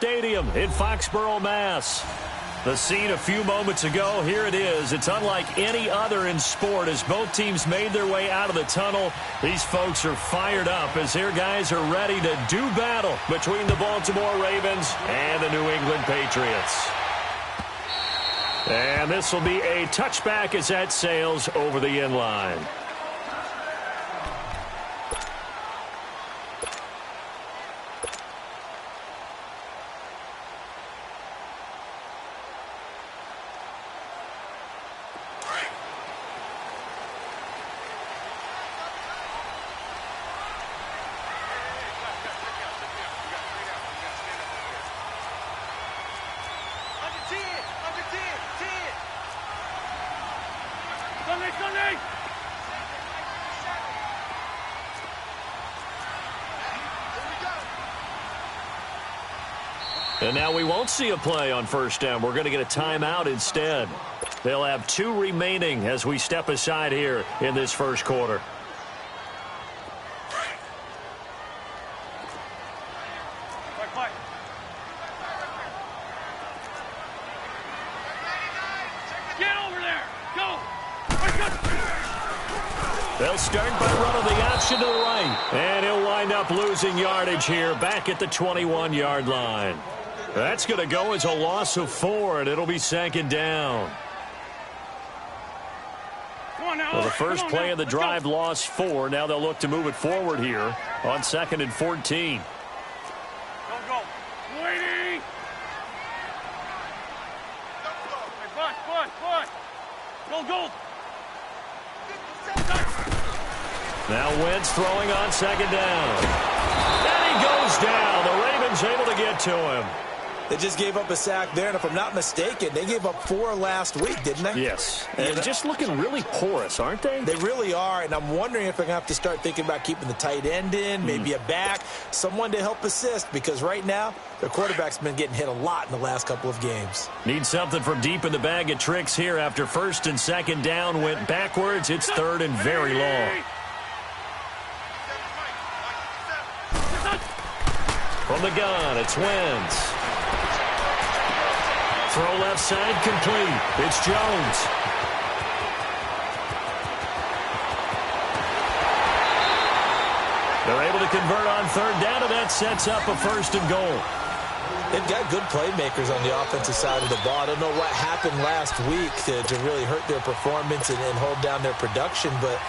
Stadium in Foxborough, Mass. The scene a few moments ago, here it is. It's unlike any other in sport as both teams made their way out of the tunnel. These folks are fired up as their guys are ready to do battle between the Baltimore Ravens and the New England Patriots. And this will be a touchback as that sails over the end line. And now we won't see a play on first down. We're going to get a timeout instead. They'll have 2 remaining as we step aside here in this first quarter. They'll start by running the option to the right. And he'll wind up losing yardage here back at the 21-yard line. That's going to go as a loss of 4, and it'll be second down. Well, the first play of the drive lost 4. Now they'll look to move it forward here on 2nd and 14. Go. Waiting. Go. Now Wentz throwing on second down. And he goes down. The Ravens able to get to him. They just gave up a sack there, and if I'm not mistaken, they gave up 4 last week, didn't they? Yes. And just looking really porous, aren't they? They really are, and I'm wondering if they're going to have to start thinking about keeping the tight end in, maybe a back, someone to help assist, because right now, their quarterback's been getting hit a lot in the last couple of games. Need something from deep in the bag of tricks here after first and second down went backwards. It's third and very long. From the gun, it's Wentz. Throw left side complete. It's Jones. They're able to convert on third down, and that sets up a first and goal. They've got good playmakers on the offensive side of the ball. I don't know what happened last week to really hurt their performance and hold down their production, but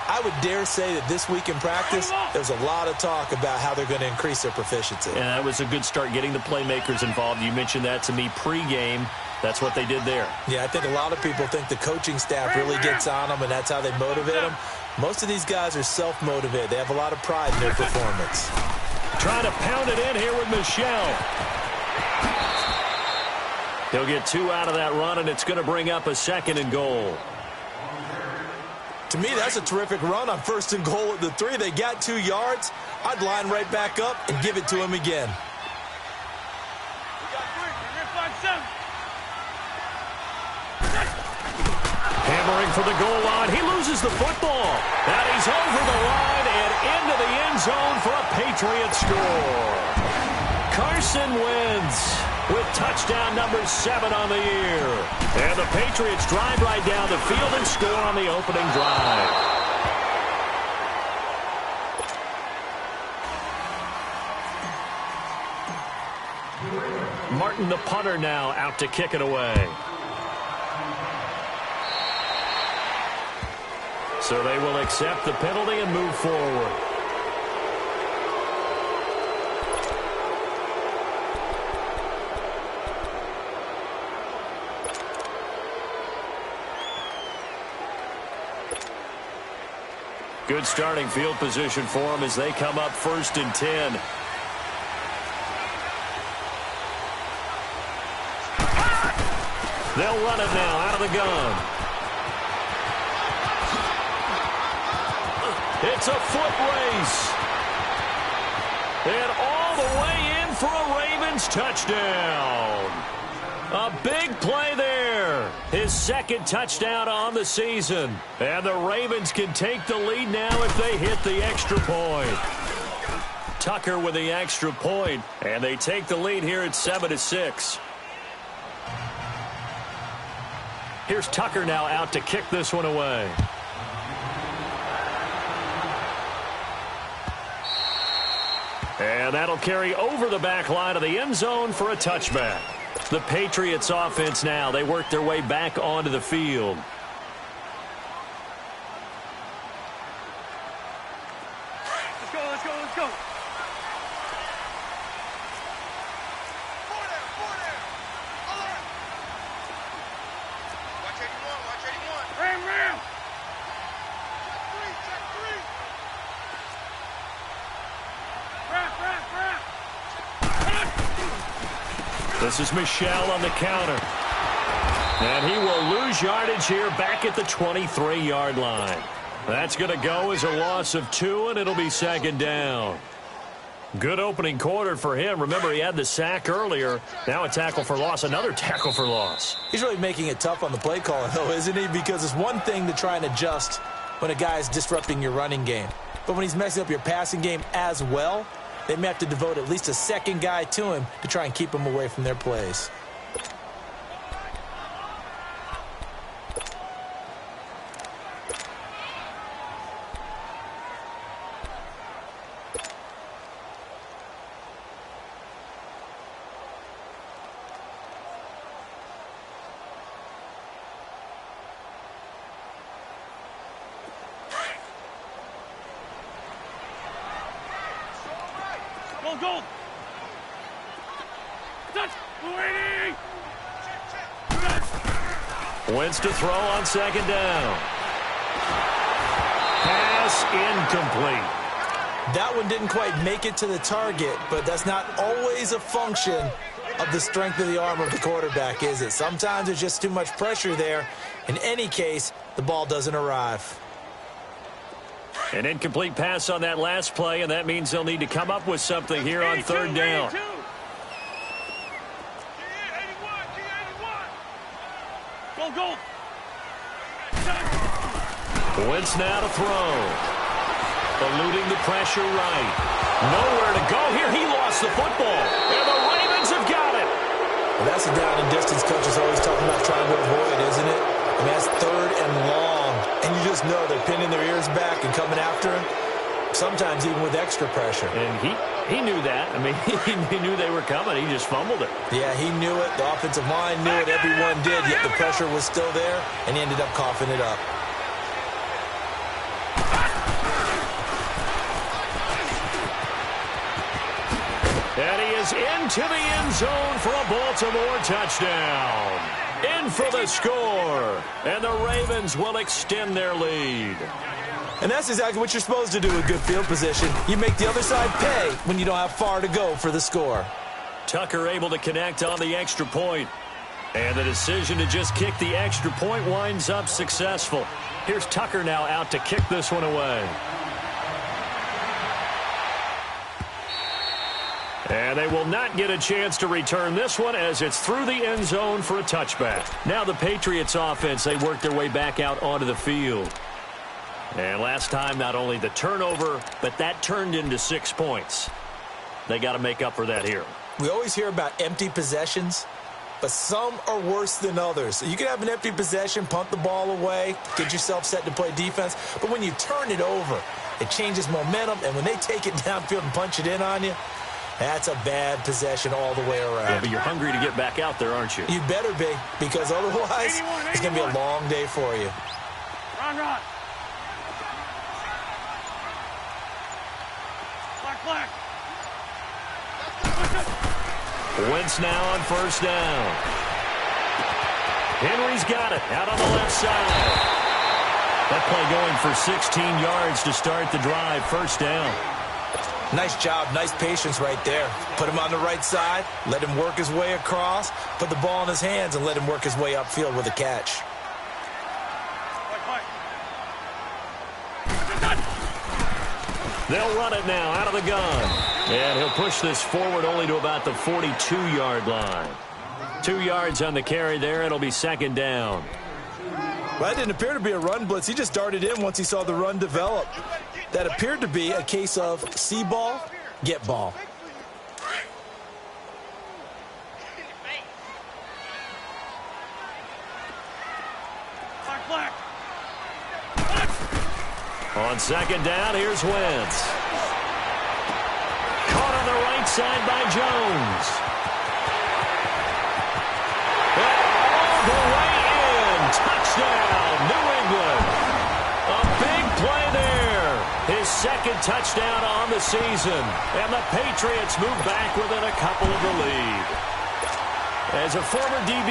I would dare say that this week in practice, there's a lot of talk about how they're going to increase their proficiency. And that was a good start getting the playmakers involved. You mentioned that to me pregame. That's what they did there. Yeah, I think a lot of people think the coaching staff really gets on them, and that's how they motivate them. Most of these guys are self-motivated. They have a lot of pride in their performance. Trying to pound it in here with Michelle. He'll get 2 out of that run, and it's going to bring up a second and goal. To me, that's a terrific run on first and goal at the 3. They got 2 yards. I'd line right back up and give it to him again. Hammering for the goal line. He loses the football. And he's over the line and into the end zone for a Patriot score. Carson Wentz with touchdown number 7 on the year. And the Patriots drive right down the field and score on the opening drive. Martin, the punter, now out to kick it away. So they will accept the penalty and move forward. Good starting field position for them as they come up first and 10. They'll run it now out of the gun. It's a foot race. And all the way in for a Ravens touchdown. A big play there. His second touchdown on the season. And the Ravens can take the lead now if they hit the extra point. Tucker with the extra point, and they take the lead here at 7-6. Here's Tucker now out to kick this one away. And that'll carry over the back line of the end zone for a touchback. The Patriots offense now, they work their way back onto the field. Let's go, let's go, let's go. Four there. Alert. Watch 81. Ram. Check three. Wrap. This is Michel on the counter. And he will lose yardage here back at the 23-yard line. That's going to go as a loss of 2, and it'll be second down. Good opening quarter for him. Remember, he had the sack earlier. Now a tackle for loss, another tackle for loss. He's really making it tough on the play calling, though, isn't he? Because it's one thing to try and adjust when a guy is disrupting your running game. But when he's messing up your passing game as well, they may have to devote at least a second guy to him to try and keep him away from their plays. Gold. Touch. Waiting. Wentz to throw on second down. Pass incomplete. That one didn't quite make it to the target, but that's not always a function of the strength of the arm of the quarterback, is it? Sometimes there's just too much pressure there. In any case, the ball doesn't arrive. An incomplete pass on that last play, and that means they'll need to come up with something here on third down. Gold. Wentz now to throw. Eluding the pressure right. Nowhere to go here. He lost the football, and the Ravens have got it. Well, that's a down and distance coach is always talking about trying to avoid, isn't it? I mean, that's third and long, and you just know they're pinning their ears back and coming after him, sometimes even with extra pressure. And he knew that. I mean, he knew they were coming. He just fumbled it. Yeah, he knew it. The offensive line knew it. Everyone did, yet the pressure was still there, and he ended up coughing it up. And he is into the end zone for a Baltimore touchdown. In for the score. And the Ravens will extend their lead. And that's exactly what you're supposed to do with good field position. You make the other side pay when you don't have far to go for the score. Tucker able to connect on the extra point. And the decision to just kick the extra point winds up successful. Here's Tucker now out to kick this one away. And they will not get a chance to return this one as it's through the end zone for a touchback. Now the Patriots offense, they work their way back out onto the field. And last time, not only the turnover, but that turned into 6 points. They got to make up for that here. We always hear about empty possessions, but some are worse than others. So you can have an empty possession, punt the ball away, get yourself set to play defense. But when you turn it over, it changes momentum. And when they take it downfield and punch it in on you, that's a bad possession all the way around. Yeah, but you're hungry to get back out there, aren't you? You better be, because otherwise it's going to be a long day for you. Run. Black. Wentz now on first down. Henry's got it out on the left side. That play going for 16 yards to start the drive. First down. Nice job, nice patience right there. Put him on the right side, let him work his way across, put the ball in his hands, and let him work his way upfield with a catch. They'll run it now out of the gun. And he'll push this forward only to about the 42-yard line. 2 yards on the carry there. It'll be second down. Well, that didn't appear to be a run blitz. He just darted in once he saw the run develop. That appeared to be a case of see ball, get ball. Black. On second down, here's Wentz. Caught on the right side by Jones. And all the way in. Touchdown, New England. A big play there. His second touchdown on the season. And the Patriots move back within a couple of the lead. As a former DB,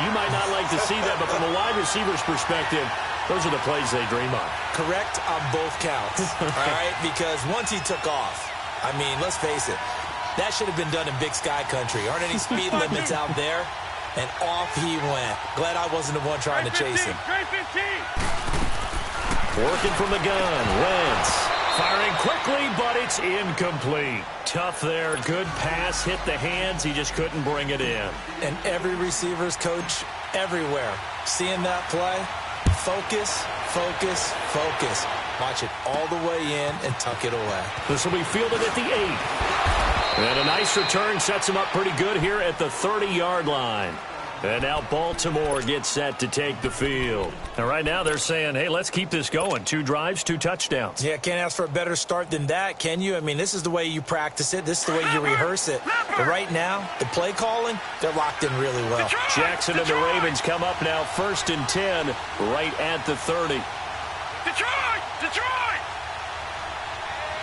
you might not like to see that, but from a wide receiver's perspective, those are the plays they dream of. Correct on both counts, all right? Because once he took off, I mean, let's face it, that should have been done in Big Sky Country. Aren't any speed limits out there? And off he went. Glad I wasn't the one trying to chase him. Working from the gun, Wentz. Firing quickly, but it's incomplete. Tough there. Good pass. Hit the hands. He just couldn't bring it in. And every receiver's coach everywhere. Seeing that play, focus, focus, focus. Watch it all the way in and tuck it away. This will be fielded at the 8. And a nice return sets him up pretty good here at the 30-yard line. And now Baltimore gets set to take the field. And right now they're saying, hey, let's keep this going. 2 drives, 2 touchdowns. Yeah, can't ask for a better start than that, can you? I mean, this is the way you practice it. This is the way you rehearse it. But right now, the play calling, they're locked in really well. Jackson and the Ravens come up now 1st and 10 right at the 30. Detroit! Detroit!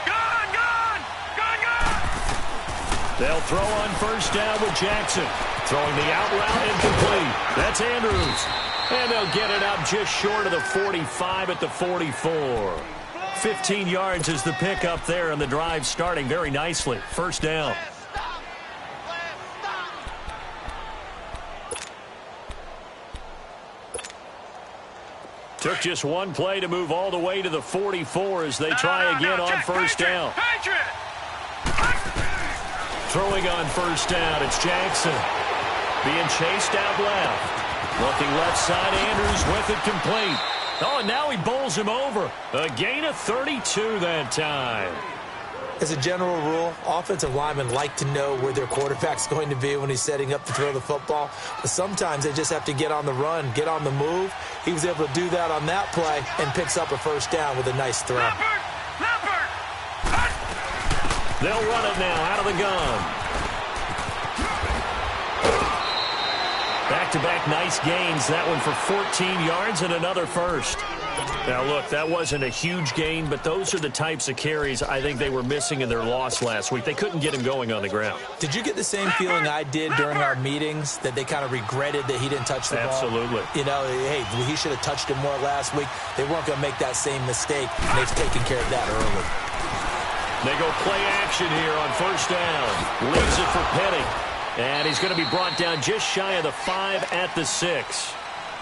Gone! Gone! Gone! Gone! They'll throw on 1st down with Jackson. Throwing the out route incomplete. That's Andrews. And they'll get it up just short of the 45 at the 44. 15 yards is the pickup there, and the drive starting very nicely. 1st down. Took just one play to move all the way to the 44 as they try again on 1st down. Throwing on 1st down, it's Jackson. Being chased out left. Looking left side, Andrews with it complete. Oh, and now he bowls him over. A gain of 32 that time. As a general rule, offensive linemen like to know where their quarterback's going to be when he's setting up to throw the football. But sometimes they just have to get on the run, get on the move. He was able to do that on that play and picks up a 1st down with a nice throw. They'll run it now out of the gun. Back-to-back nice gains. That one for 14 yards and another 1st. Now, look, that wasn't a huge gain, but those are the types of carries I think they were missing in their loss last week. They couldn't get him going on the ground. Did you get the same feeling I did during our meetings, that they kind of regretted that he didn't touch the ball? Absolutely. You know, hey, he should have touched it more last week. They weren't going to make that same mistake, and they've taken care of that early. They go play action here on 1st down. Leaves it for Petty. And he's going to be brought down just shy of the 5 at the 6.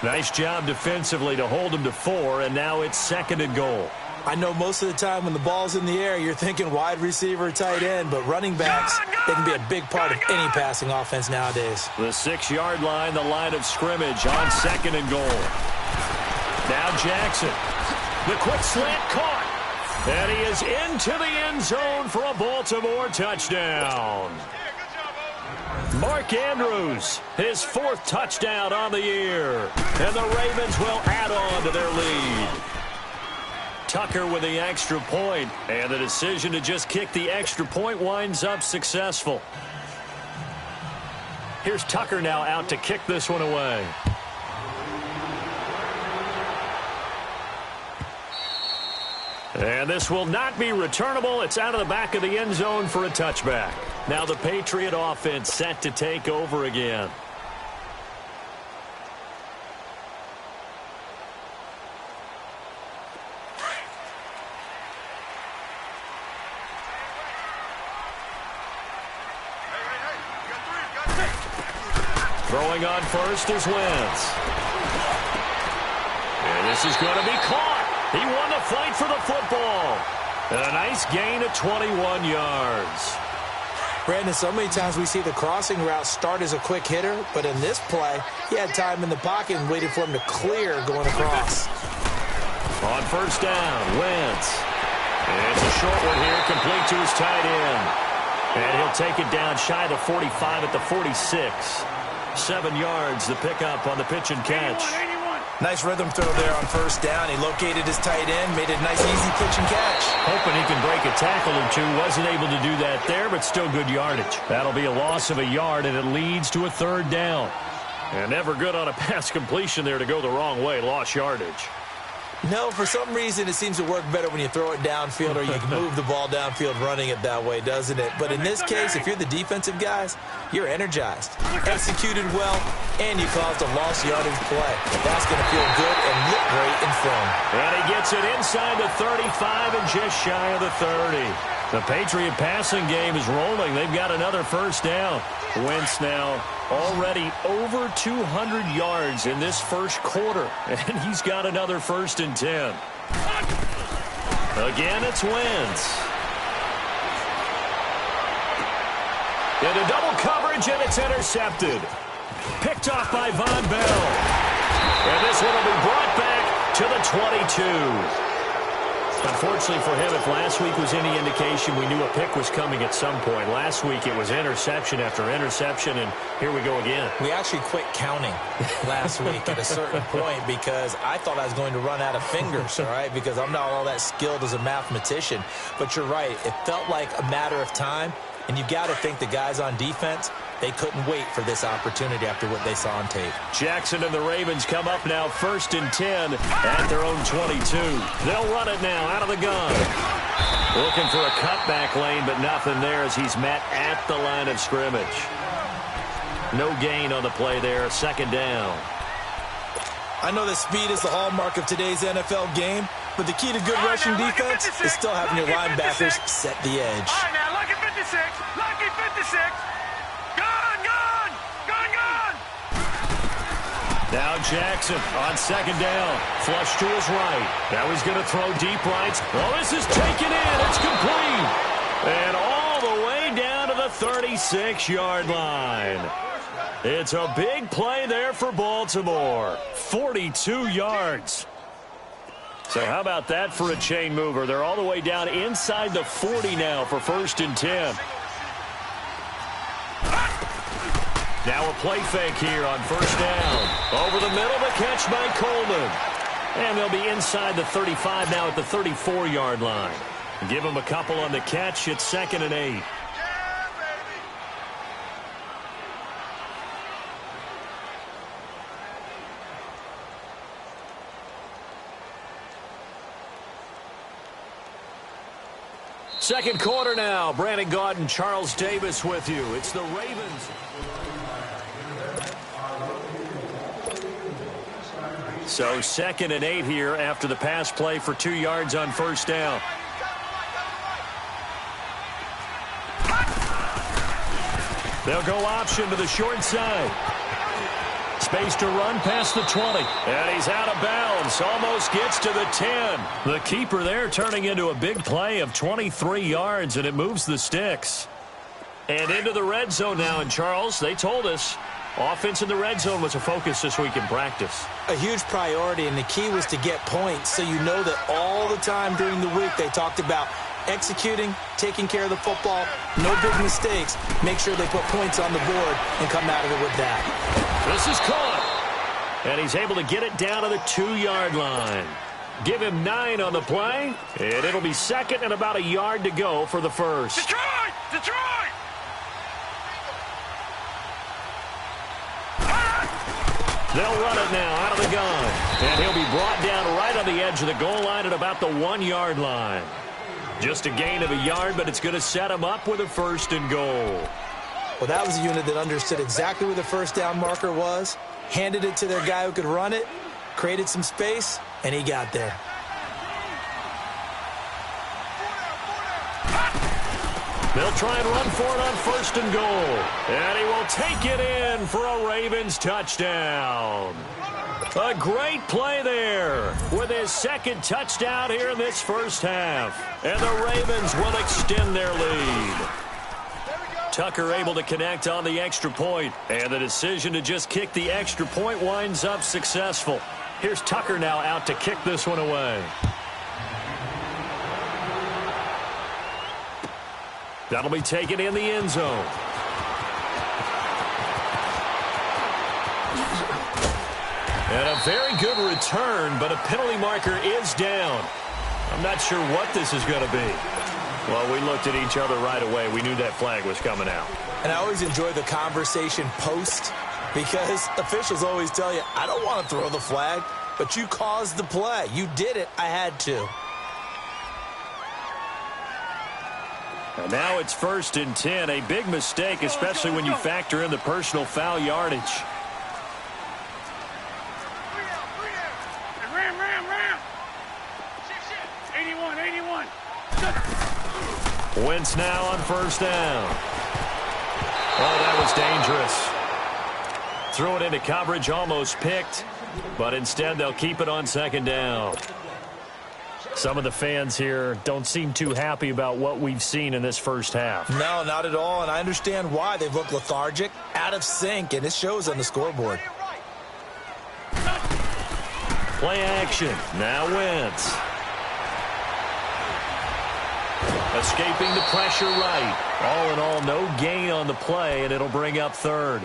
Nice job defensively to hold him to 4, and now it's 2nd and goal. I know most of the time when the ball's in the air, you're thinking wide receiver, tight end, but running backs, they can be a big part of any passing offense nowadays. The 6-yard line, the line of scrimmage on 2nd and goal. Now Jackson. The quick slant caught. And he is into the end zone for a Baltimore touchdown. Mark Andrews, his 4th touchdown on the year. And the Ravens will add on to their lead. Tucker with the extra point, and the decision to just kick the extra point winds up successful. Here's Tucker now out to kick this one away. And this will not be returnable. It's out of the back of the end zone for a touchback. Now the Patriot offense set to take over again. Throwing on 1st is Wentz. And this is going to be caught. He won the fight for the football. And a nice gain of 21 yards. Brandon, so many times we see the crossing route start as a quick hitter, but in this play, he had time in the pocket and waited for him to clear going across. On 1st down, Wentz. And it's a short one here, complete to his tight end. And he'll take it down shy of the 45 at the 46. 7 yards, the pickup on the pitch and catch. 81. Nice rhythm throw there on first down. He located his tight end, made it a nice, easy pitch and catch. Hoping he can break a tackle or two. Wasn't able to do that there, but still good yardage. That'll be a loss of a yard, and it leads to a 3rd down. And never good on a pass completion there to go the wrong way. Lost yardage. No, for some reason, it seems to work better when you throw it downfield or you can move the ball downfield running it that way, doesn't it? But in this case, if you're the defensive guys, you're energized, executed well, and you caused a lost yardage play. That's going to feel good and look great in film. And he gets it inside the 35 and just shy of the 30. The Patriot passing game is rolling. They've got another first down. Wentz now already over 200 yards in this first quarter. And he's got another 1st and 10. Again, it's Wentz. Into double coverage, and it's intercepted. Picked off by Von Bell. And this one will be brought back to the 22. Unfortunately for him, if last week was any indication, we knew a pick was coming at some point. Last week it was interception after interception, and here we go again. We actually quit counting last week at a certain point because I thought I was going to run out of fingers, all right, because I'm not all that skilled as a mathematician. But you're right. It felt like a matter of time, and you've got to think the guys on defense, they couldn't wait for this opportunity after what they saw on tape. Jackson and the Ravens come up now 1st and 10 at their own 22. They'll run it now out of the gun. Looking for a cutback lane, but nothing there as he's met at the line of scrimmage. No gain on the play there, 2nd down. I know that speed is the hallmark of today's NFL game, but the key to good rushing defense is still having your linebackers set the edge. All right, now, lucky 56. Lucky 56. Now Jackson on 2nd down. Flush to his right. Now he's going to throw deep right. Well, this is taken in. It's complete. And all the way down to the 36-yard line. It's a big play there for Baltimore. 42 yards. So how about that for a chain mover? They're all the way down inside the 40 now for 1st and 10. Now a play fake here on 1st down. Over the middle, the catch by Coleman. And they'll be inside the 35 now at the 34-yard line. Give them a couple on the catch. It's 2nd and 8. Second quarter now. Brandon Gaud and Charles Davis with you. It's the Ravens. So 2nd and 8 here after the pass play for 2 yards on 1st down. They'll go option to the short side. Space to run past the 20. And he's out of bounds. Almost gets to the 10. The keeper there turning into a big play of 23 yards, and it moves the sticks. And into the red zone now. And, Charles, they told us offense in the red zone was a focus this week in practice. A huge priority, and the key was to get points. So you know that all the time during the week they talked about executing, taking care of the football, no big mistakes. Make sure they put points on the board and come out of it with that. This is caught. And he's able to get it down to the 2-yard line. Give him 9 on the play. And it'll be 2nd and about a yard to go for the first. Detroit! Detroit! They'll run it now out of the gun. And he'll be brought down right on the edge of the goal line at about the 1-yard line. Just a gain of a yard, but it's going to set him up with a 1st and goal. Well, that was a unit that understood exactly where the first down marker was, handed it to their guy who could run it, created some space, and he got there. They'll try and run for it on 1st and goal. And he will take it in for a Ravens touchdown. A great play there with his 2nd touchdown here in this first half. And the Ravens will extend their lead. Tucker able to connect on the extra point. And the decision to just kick the extra point winds up successful. Here's Tucker now out to kick this one away. That'll be taken in the end zone. And a very good return, but a penalty marker is down. I'm not sure what this is going to be. Well, we looked at each other right away. We knew that flag was coming out. And I always enjoy the conversation post because officials always tell you, I don't want to throw the flag, but you caused the play. You did it. I had to. And now it's 1st and 10. A big mistake, especially when you factor in the personal foul yardage. Ram. 81. Wentz now on 1st down. Oh, that was dangerous. Threw it into coverage, almost picked, but instead they'll keep it on 2nd down. Some of the fans here don't seem too happy about what we've seen in this first half. No, not at all, and I understand why. They've looked lethargic, out of sync, and it shows on the scoreboard. Play action. Now Wentz. Escaping the pressure right. All in all, no gain on the play, and it'll bring up 3rd.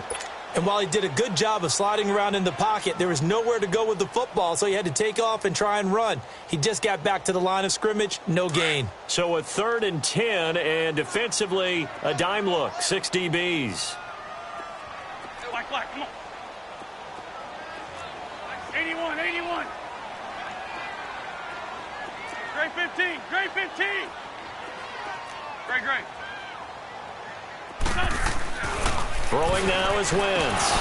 And while he did a good job of sliding around in the pocket, there was nowhere to go with the football, so he had to take off and try and run. He just got back to the line of scrimmage, no gain. So a 3rd and 10, and defensively, a dime look, 6 DBs. Black, come on. 81. Gray 15. Gray. Throwing now is Wentz.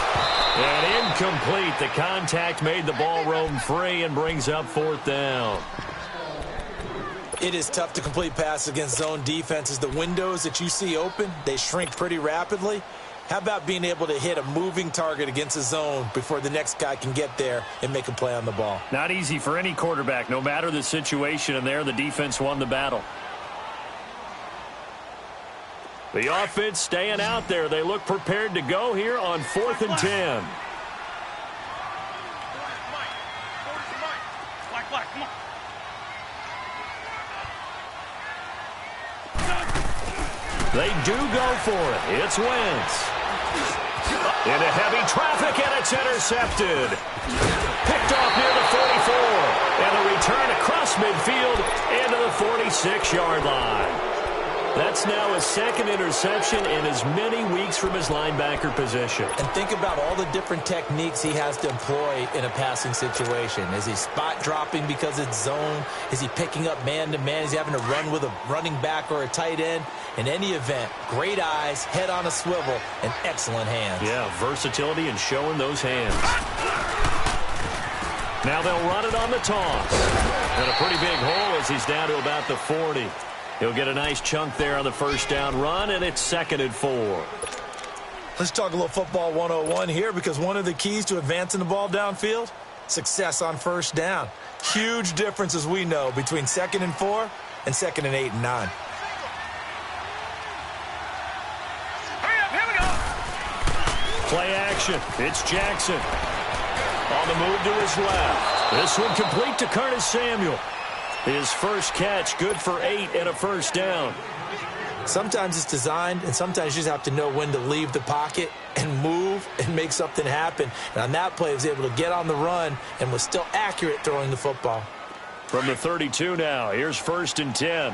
And incomplete. The contact made the ball roam free and brings up 4th down. It is tough to complete passes against zone defenses. The windows that you see open, they shrink pretty rapidly. How about being able to hit a moving target against a zone before the next guy can get there and make a play on the ball? Not easy for any quarterback, no matter the situation, and there the defense won the battle. The offense staying out there. They look prepared to go here on 4th and 10. Black, come on. They do go for it. It's Wentz. Into heavy traffic, and it's intercepted. Picked off near the 44. And a return across midfield into the 46-yard line. That's now his 2nd interception in as many weeks from his linebacker position. And think about all the different techniques he has to employ in a passing situation. Is he spot dropping because it's zone? Is he picking up man-to-man? Is he having to run with a running back or a tight end? In any event, great eyes, head on a swivel, and excellent hands. Yeah, versatility and showing those hands. Now they'll run it on the toss. And a pretty big hole as he's down to about the 40. He'll get a nice chunk there on the 1st down run, and it's 2nd and 4. Let's talk a little football 101 here, because one of the keys to advancing the ball downfield, success on 1st down. Huge difference, as we know, between 2nd and 4 and 2nd and 8 and 9. Here we go. Play action. It's Jackson. On the move to his left. This one complete to Curtis Samuel. His first catch, good for 8 and a 1st down. Sometimes it's designed, and sometimes you just have to know when to leave the pocket and move and make something happen. And on that play, he was able to get on the run and was still accurate throwing the football. From the 32 now, here's 1st and 10.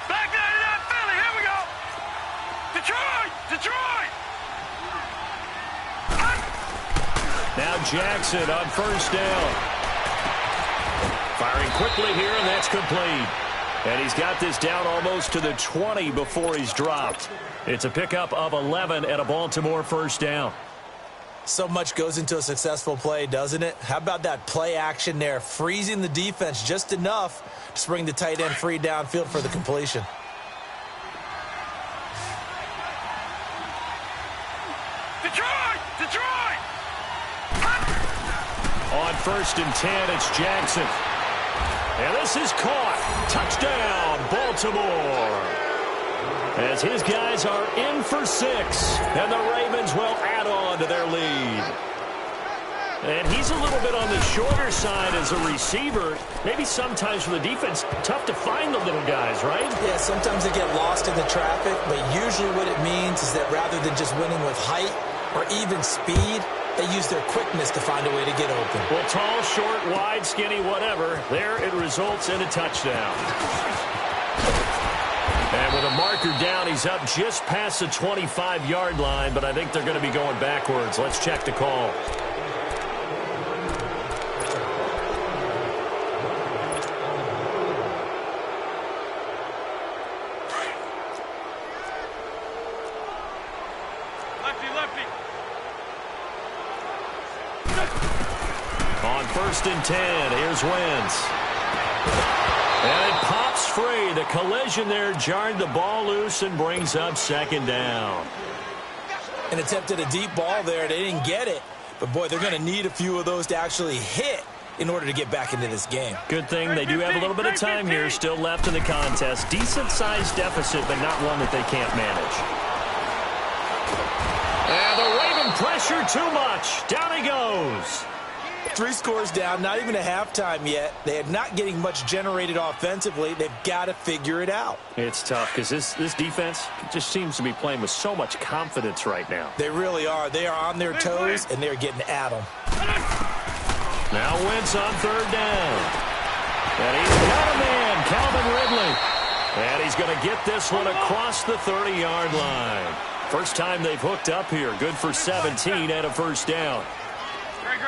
Back out of that Philly. Here we go. Detroit. Now Jackson on 1st down. Firing quickly here, and that's complete. And he's got this down almost to the 20 before he's dropped. It's a pickup of 11 at a Baltimore 1st down. So much goes into a successful play, doesn't it? How about that play action there, freezing the defense just enough to bring the tight end free downfield for the completion. Detroit! On 1st and 10, it's Jackson. And this is caught. Touchdown, Baltimore. As his guys are in for 6, and the Ravens will add on to their lead. And he's a little bit on the shorter side as a receiver. Maybe sometimes for the defense, tough to find the little guys, right? Yeah, sometimes they get lost in the traffic, but usually what it means is that rather than just winning with height or even speed, they use their quickness to find a way to get open. Well, tall, short, wide, skinny, whatever, there it results in a touchdown. And with a marker down, he's up just past the 25-yard line, but I think they're going to be going backwards. Let's check the call. On 1st and 10, here's Wentz. And it pops free. The collision there jarred the ball loose and brings up 2nd down. An attempt at a deep ball there. They didn't get it. But, boy, they're going to need a few of those to actually hit in order to get back into this game. Good thing they do have a little bit of time here still left in the contest. Decent-sized deficit, but not one that they can't manage. And the Raven pressure too much. Down he goes. 3 scores down, not even a halftime yet. They are not getting much generated offensively. They've got to figure it out. It's tough because this defense just seems to be playing with so much confidence right now. They really are. They are on their toes, and they're getting at them. Now Wentz on 3rd down. And he's got a man, Calvin Ridley. And he's going to get this one across the 30-yard line. First time they've hooked up here. Good for 17 and a 1st down.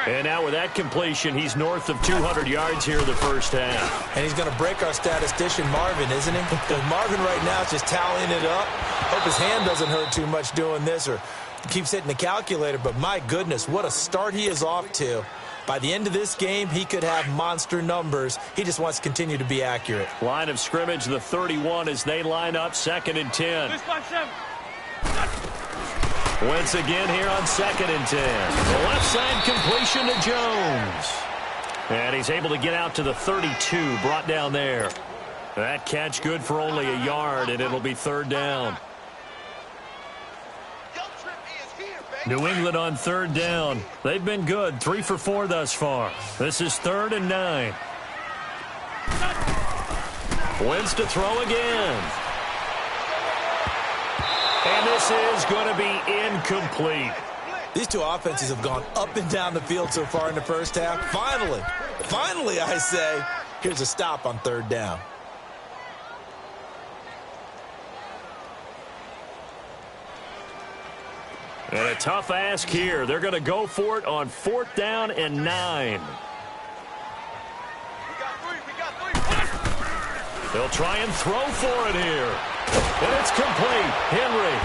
And now with that completion, he's north of 200 yards here in the 1st half. And he's going to break our statistician Marvin, isn't he? Because Marvin right now is just tallying it up. Hope his hand doesn't hurt too much doing this or keeps hitting the calculator. But my goodness, what a start he is off to. By the end of this game, he could have monster numbers. He just wants to continue to be accurate. Line of scrimmage, the 31 as they line up 2nd and 10. Wentz again here on 2nd and 10. The left side completion to Jones. And he's able to get out to the 32, brought down there. That catch good for only a yard, and it'll be 3rd down. New England on 3rd down. They've been good, 3 for 4 thus far. This is 3rd and 9. Wentz to throw again. And this is going to be incomplete. These two offenses have gone up and down the field so far in the 1st half. Finally, I say, here's a stop on 3rd down. And a tough ask here. They're going to go for it on 4th down and 9. They'll try and throw for it here. And it's complete. Henry.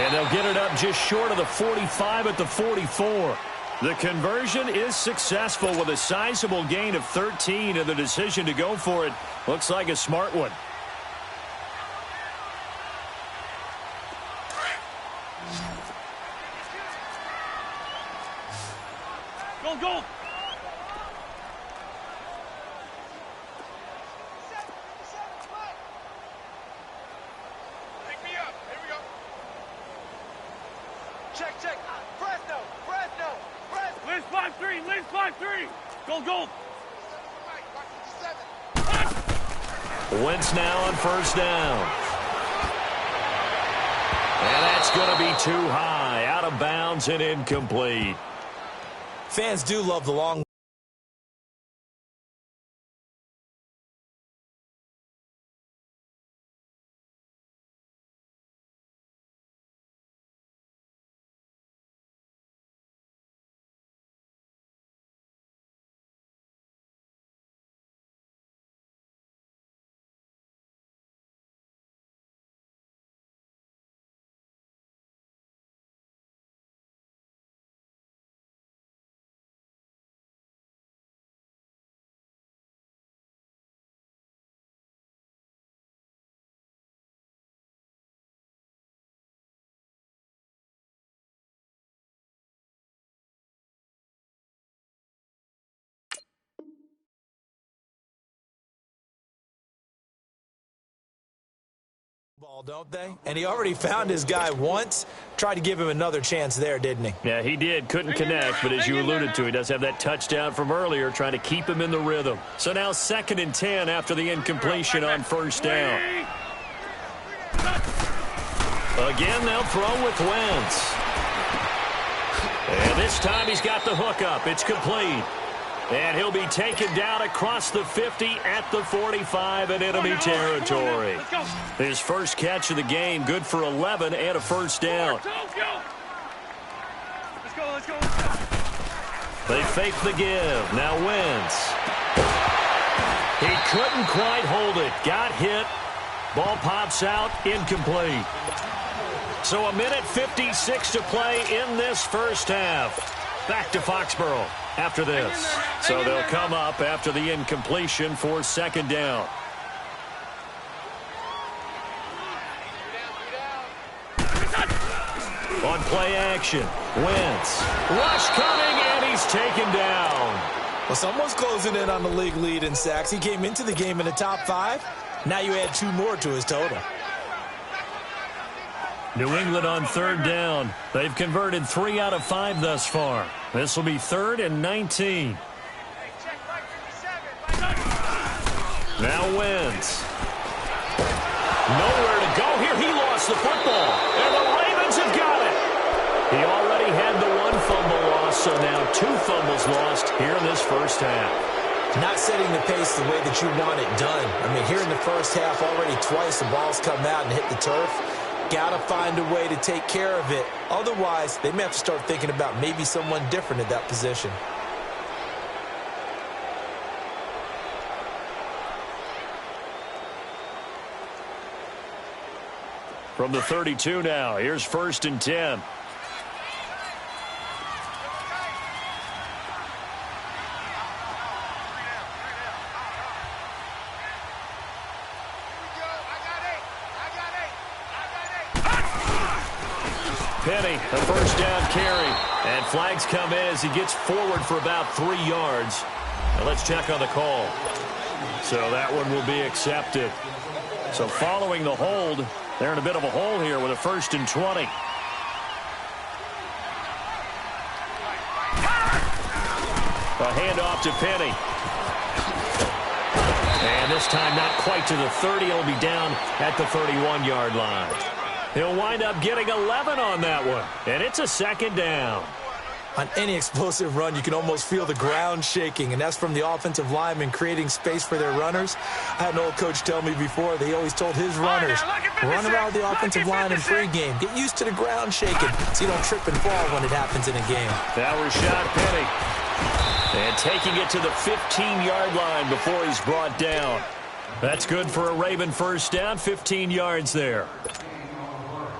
And they'll get it up just short of the 45 at the 44. The conversion is successful with a sizable gain of 13, and the decision to go for it looks like a smart one. Go! Pick me up. Here we go. Check. Fresno. Liz 5-3. Go. Wentz now on 1st down. And that's going to be too high. Out of bounds and incomplete. Fans do love the long Ball, don't they? And he already found his guy once. Tried to give him another chance there, didn't he? Yeah, he did. Couldn't connect, but as you alluded to, he does have that touchdown from earlier, trying to keep him in the rhythm. So now 2nd and 10 after the incompletion on 1st down. Again, they'll throw with Wentz. And this time he's got the hook up. It's complete. And he'll be taken down across the 50 at the 45 in enemy territory. His first catch of the game, good for 11 and a 1st down. Let's go. They fake the give. Now Wentz. He couldn't quite hold it. Got hit. Ball pops out. Incomplete. So 1:56 to play in this first half. Back to Foxborough after this. So they'll come up after the incompletion for 2nd down. On play action, Wentz. Rush coming, and he's taken down. Well, someone's closing in on the league lead in sacks. He came into the game in the top 5. Now you add 2 more to his total. New England on 3rd down. They've converted 3 out of 5 thus far. This will be 3rd and 19. Now Wentz. Nowhere to go here. He lost the football. And the Ravens have got it. He already had the 1 fumble loss, so now 2 fumbles lost here in this first half. Not setting the pace the way that you want it done. I mean, here in the first half, already twice the ball's come out and hit the turf. Got to find a way to take care of it. Otherwise, they may have to start thinking about maybe someone different at that position. From the 32 now, here's 1st and 10. Penny, the 1st down carry. And flags come in as he gets forward for about 3 yards. Now let's check on the call. So that one will be accepted. So following the hold, they're in a bit of a hole here with a 1st and 20. A handoff to Penny. And this time not quite to the 30. He'll be down at the 31-yard line. He'll wind up getting 11 on that one. And it's a 2nd down. On any explosive run, you can almost feel the ground shaking, and that's from the offensive linemen creating space for their runners. I had an old coach tell me before, they always told his runners, run around the offensive line in pregame. Get used to the ground shaking so you don't trip and fall when it happens in a game. That was Rashad Penny. And taking it to the 15-yard line before he's brought down. That's good for a Raven 1st down, 15 yards there.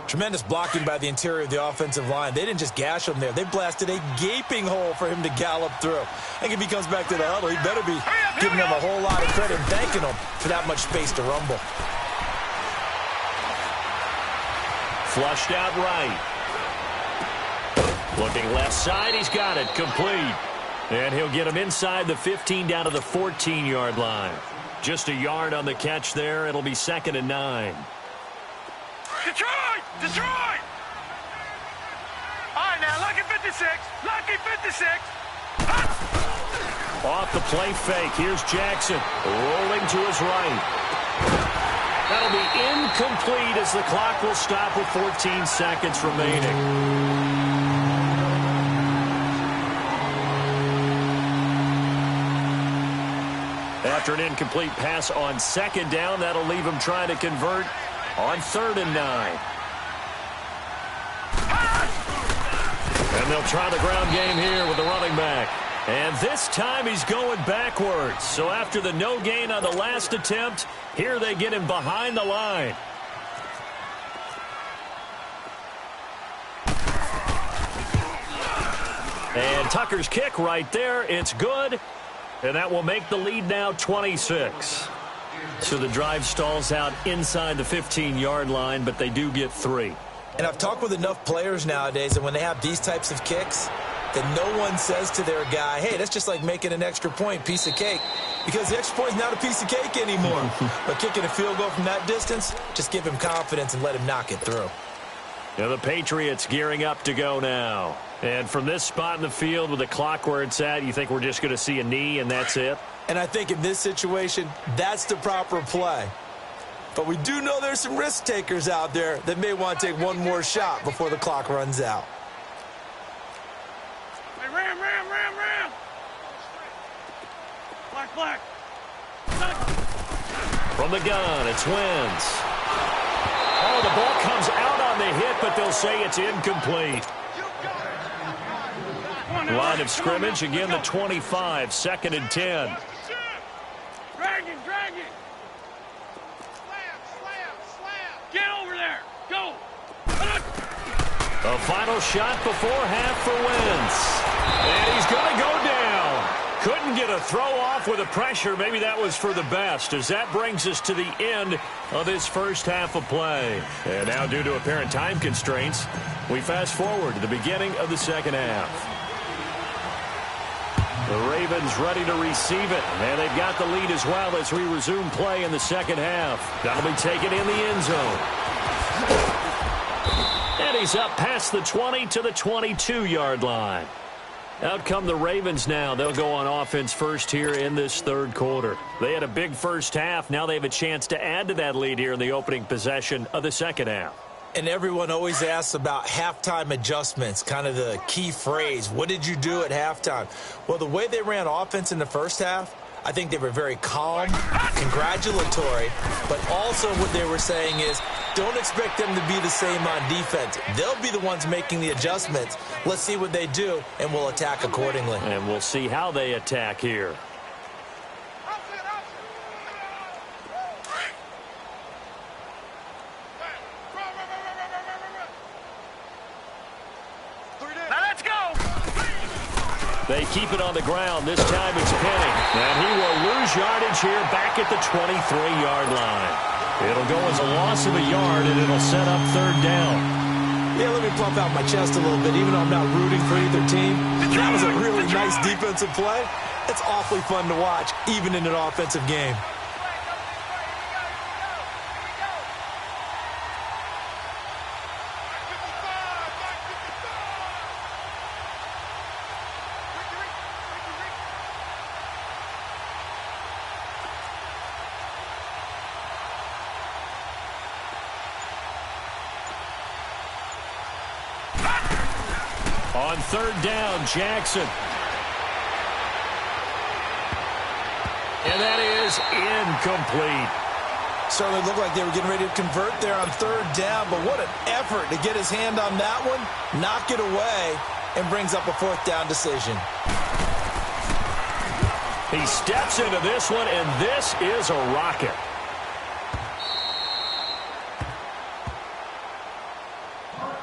Tremendous blocking by the interior of the offensive line. They didn't just gash him there. They blasted a gaping hole for him to gallop through. I think if he comes back to the huddle, he better be giving them a whole lot of credit and thanking them for that much space to rumble. Flushed out right. Looking left side, he's got it. Complete. And he'll get him inside the 15 down to the 14-yard line. Just a yard on the catch there. It'll be 2nd and 9. Detroit! All right, now, lucky 56. Lucky 56. Off the play fake. Here's Jackson rolling to his right. That'll be incomplete as the clock will stop with 14 seconds remaining. After an incomplete pass on 2nd down, that'll leave him trying to convert on 3rd and 9. And they'll try the ground game here with the running back. And this time he's going backwards. So after the no gain on the last attempt, here they get him behind the line. And Tucker's kick right there. It's good. And that will make the lead now 26. So the drive stalls out inside the 15-yard line, but they do get 3. And I've talked with enough players nowadays that when they have these types of kicks, that no one says to their guy, hey, that's just like making an extra point, piece of cake. Because the extra point is not a piece of cake anymore. But kicking a field goal from that distance, just give him confidence and let him knock it through. Now the Patriots gearing up to go now. And from this spot in the field with the clock where it's at, you think we're just going to see a knee and that's it? And I think in this situation, that's the proper play. But we do know there's some risk takers out there that may want to take one more shot before the clock runs out. Hey, ram. Black. From the gun, it's Wentz. Oh, the ball comes out on the hit, but they'll say it's incomplete. Line of scrimmage, again the 25, 2nd and 10. Drag it. Slam. Get over there. Go. A final shot before half for Wentz. And he's going to go down. Couldn't get a throw off with the pressure. Maybe that was for the best, as that brings us to the end of this first half of play. And now, due to apparent time constraints, we fast forward to the beginning of the second half. The Ravens ready to receive it, and they've got the lead as well as we resume play in the second half. That'll be taken in the end zone. And he's up past the 20 to the 22-yard line. Out come the Ravens now. They'll go on offense first here in this third quarter. They had a big first half. Now they have a chance to add to that lead here in the opening possession of the second half. And everyone always asks about halftime adjustments, kind of the key phrase. What did you do at halftime? Well, the way they ran offense in the first half, I think they were very calm, congratulatory, but also what they were saying is don't expect them to be the same on defense. They'll be the ones making the adjustments. Let's see what they do, and we'll attack accordingly. And we'll see how they attack here. They keep it on the ground. This time it's Penny. And he will lose yardage here back at the 23-yard line. It'll go as a loss of a yard, and it'll set up third down. Yeah, let me pump out my chest a little bit. Even though I'm not rooting for either team, that was a really nice defensive play. It's awfully fun to watch, even in an offensive game. On third down, Jackson. And that is incomplete. Certainly looked like they were getting ready to convert there on third down, but what an effort to get his hand on that one, knock it away, and brings up a fourth down decision. He steps into this one, and this is a rocket.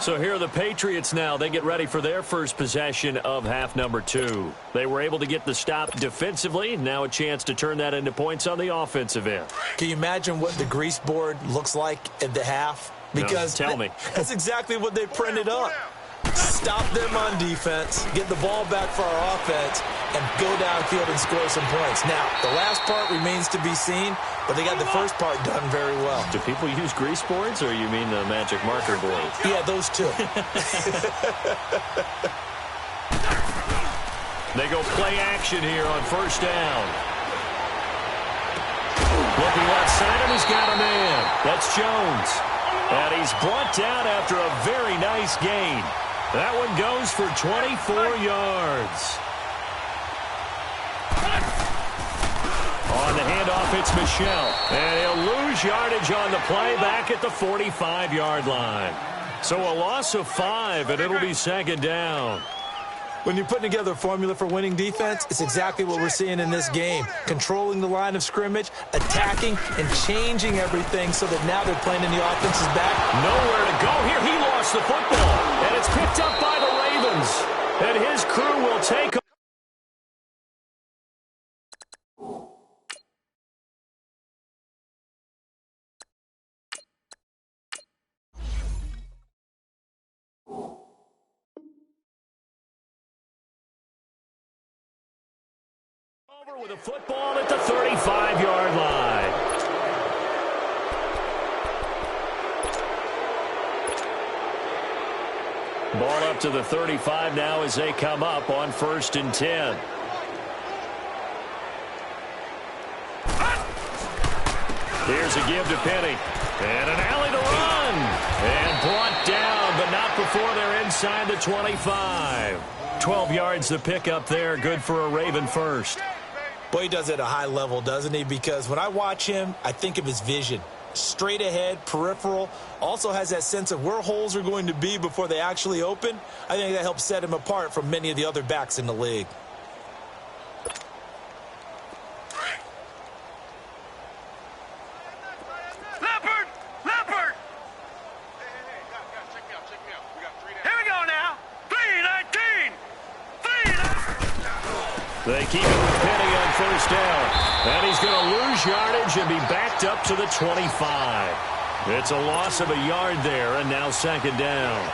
So here are the Patriots now. They get ready for their first possession of half number 2. They were able to get the stop defensively. Now a chance to turn that into points on the offensive end. Can you imagine what the grease board looks like at the half? Because no, tell me. That's exactly what they printed up. Stop them on defense, get the ball back for our offense, and go downfield and score some points. Now, the last part remains to be seen, but they got the first part done very well. Do people use grease boards, or you mean the magic marker board? Yeah, those two. They go play action here on first down. Looking left side, and he's got a man. That's Jones. And he's brought down after a very nice gain. That one goes for 24 yards. On the handoff, it's Michel. And he'll lose yardage on the play back at the 45-yard line. So a loss of 5, and it'll be second down. When you're putting together a formula for winning defense, it's exactly what we're seeing in this game. Controlling the line of scrimmage, attacking, and changing everything so that now they're playing in the offense's back. Nowhere to go here. He lost the football, and it's picked up by the Ravens. And his crew will take Over with a football at the 35-yard line. Ball up to the 35 now as they come up on 1st and 10. Here's a give to Penny. And an alley to run. And brought down, but not before they're inside the 25. 12 yards to pick up there. Good for a Raven first. Boy, he does it at a high level, doesn't he? Because when I watch him, I think of his vision. Straight ahead, peripheral, also has that sense of where holes are going to be before they actually open. I think that helps set him apart from many of the other backs in the league. Leopard! Leopard! Hey, guys, check me out. We got 3 down. Here we go now. 3-19! 3-19! They keep it with Penny on 1st down. And he's going to lose yardage and be backed up to the 25. It's a loss of a yard there, and now 2nd down.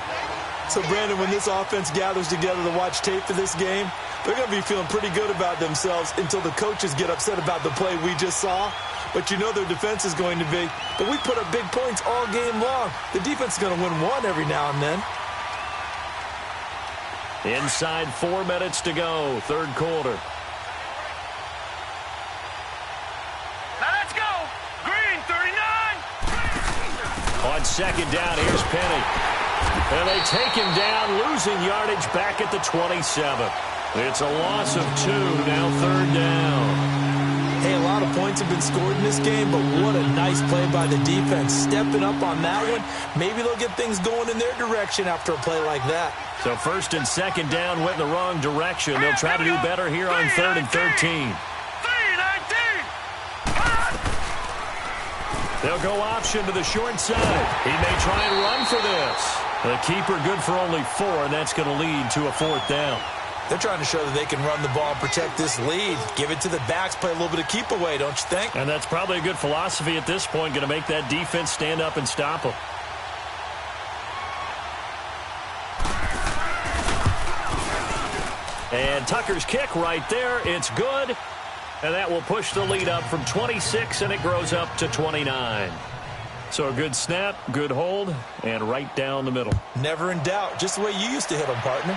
So, Brandon, when this offense gathers together to watch tape for this game, they're going to be feeling pretty good about themselves until the coaches get upset about the play we just saw. But you know their defense is going to be. But we put up big points all game long. The defense is going to win one every now and then. Inside 4 minutes to go, 3rd quarter. Now let's go! Green, 39! On 2nd down, here's Penny. And they take him down, losing yardage back at the 27. It's a loss of 2, now 3rd down. Hey, a lot of points have been scored in this game, but what a nice play by the defense. Stepping up on that one, maybe they'll get things going in their direction after a play like that. So 1st and 2nd down went in the wrong direction. They'll try to do better here on 3rd and 13. 3-19! They'll go option to the short side. He may try and run for this. The keeper good for only 4, and that's going to lead to a 4th down. They're trying to show that they can run the ball and protect this lead. Give it to the backs, play a little bit of keep away, don't you think? And that's probably a good philosophy at this point, going to make that defense stand up and stop them. And Tucker's kick right there. It's good. And that will push the lead up from 26, and it grows up to 29. So a good snap, good hold, and right down the middle. Never in doubt. Just the way you used to hit them, partner.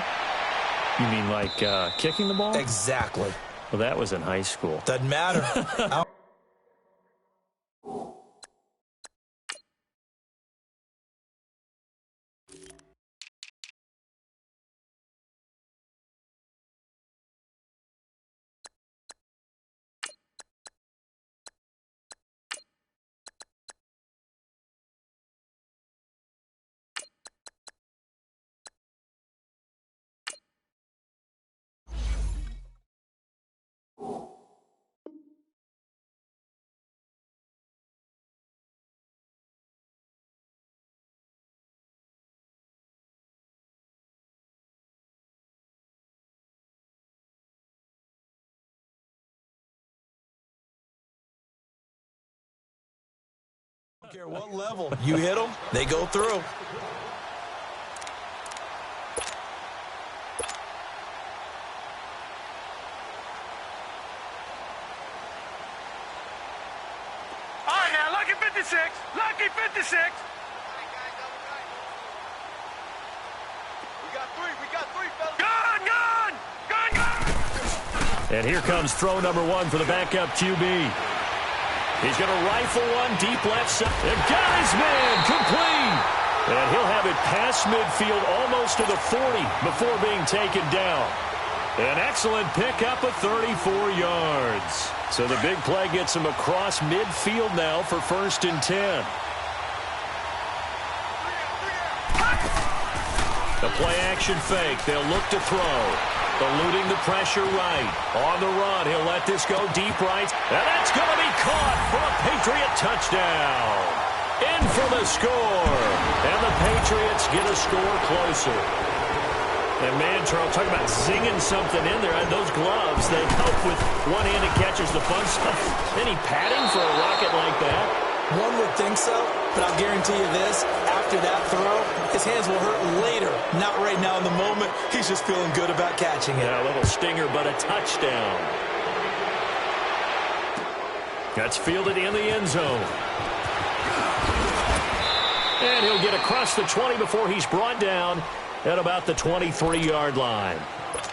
You mean like kicking the ball? Exactly. Well, that was in high school. Doesn't matter. I don't care what level you hit them, they go through. All right, now, lucky 56. Lucky 56. We got three, fellas. Gun, gun! Gun, gun! And here comes throw number 1 for the backup QB. He's going to rifle one deep left side. And got his man complete. And he'll have it past midfield almost to the 40 before being taken down. An excellent pickup of 34 yards. So the big play gets him across midfield now for 1st and 10. The play-action fake. They'll look to throw. Eluding the pressure right. On the run, he'll let this go deep right. And that's going to be caught for a Patriot touchdown. In for the score. And the Patriots get a score closer. And, man, Charles, talking about zinging something in there. And those gloves, they help with one-handed catches, the fun stuff. Any padding for a rocket like that? One would think so, but I'll guarantee you this. After that throw, his hands will hurt later. Not right now in the moment. He's just feeling good about catching it. Yeah, a little stinger, but a touchdown. That's fielded in the end zone. And he'll get across the 20 before he's brought down at about the 23-yard line.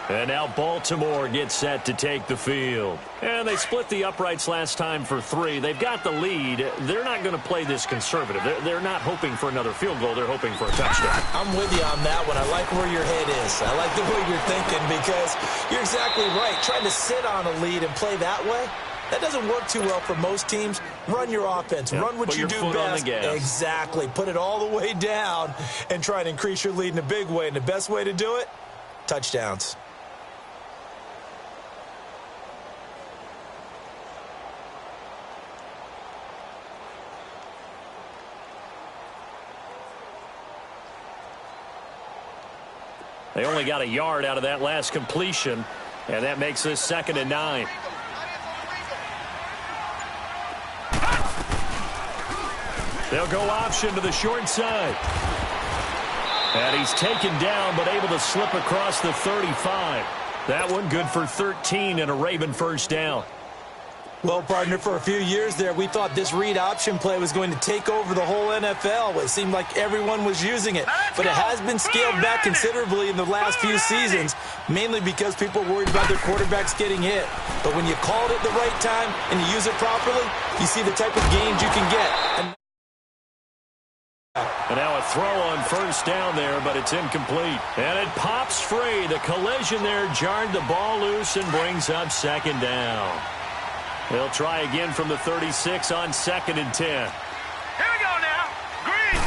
And now Baltimore gets set to take the field. And they split the uprights last time for 3. They've got the lead. They're not going to play this conservative. They're not hoping for another field goal. They're hoping for a touchdown. I'm with you on that one. I like where your head is. I like the way you're thinking because you're exactly right. Trying to sit on a lead and play that way, that doesn't work too well for most teams. Run your offense. Yep. Run what Put you your do foot on best. the gas. Exactly. Put it all the way down and try and increase your lead in a big way. And the best way to do it, touchdowns. They only got a yard out of that last completion, and that makes this 2nd and 9. They'll go option to the short side. And he's taken down, but able to slip across the 35. That one good for 13 and a Raven first down. Well, partner, for a few years there, we thought this read option play was going to take over the whole NFL. It seemed like everyone was using it. But it has been scaled back considerably in the last few seasons, mainly because people are worried about their quarterbacks getting hit. But when you call it at the right time and you use it properly, you see the type of gains you can get. And now a throw on first down there, but it's incomplete. And it pops free. The collision there jarred the ball loose and brings up 2nd down. They'll try again from the 36 on 2nd and 10. Here we go now. Green.